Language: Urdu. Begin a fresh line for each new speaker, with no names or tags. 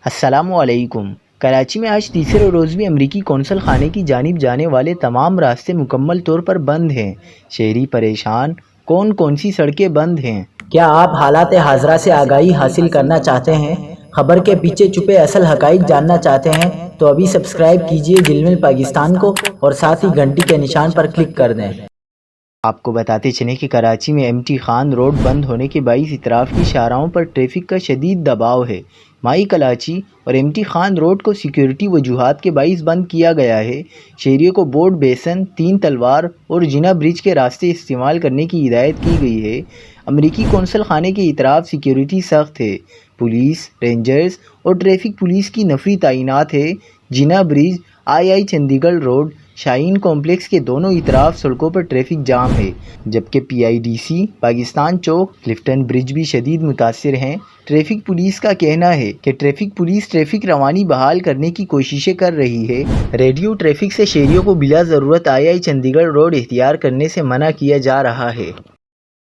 السلام علیکم۔ کراچی میں آج تیسرے روز بھی امریکی قونصل خانے کی جانب جانے والے تمام راستے مکمل طور پر بند ہیں۔ شہری پریشان، کون سی سڑکیں بند ہیں؟
کیا آپ حالات حاضرہ سے آگاہی حاصل کرنا چاہتے ہیں؟ خبر کے پیچھے چھپے اصل حقائق جاننا چاہتے ہیں تو ابھی سبسکرائب کیجئے جلمل پاکستان کو اور ساتھ ہی گھنٹی کے نشان پر کلک کر دیں۔
آپ کو بتاتے چلیں کہ کراچی میں MT خان روڈ بند ہونے کے باعث اطراف کی شاہراہوں پر ٹریفک کا شدید دباؤ ہے۔ مائی کلاچی اور MT خان روڈ کو سیکیورٹی وجوہات کے باعث بند کیا گیا ہے۔ شہریوں کو بورڈ بیسن، تین تلوار اور جناح برج کے راستے استعمال کرنے کی ہدایت کی گئی ہے۔ امریکی قونصل خانے کے اطراف سیکیورٹی سخت ہے۔ پولیس، رینجرز اور ٹریفک پولیس کی نفری تعینات ہے۔ جناح برج، I چندی گڑھ روڈ، شاہین کمپلیکس کے دونوں اطراف سڑکوں پر ٹریفک جام ہے، جبکہ PIDC، پاکستان چوک، کلفٹن برج بھی شدید متاثر ہیں۔ ٹریفک پولیس کا کہنا ہے کہ ٹریفک پولیس ٹریفک روانی بحال کرنے کی کوششیں کر رہی ہے۔ ریڈیو ٹریفک سے شہریوں کو بلا ضرورت I چندی گڑھ روڈ اختیار کرنے سے منع کیا جا رہا ہے۔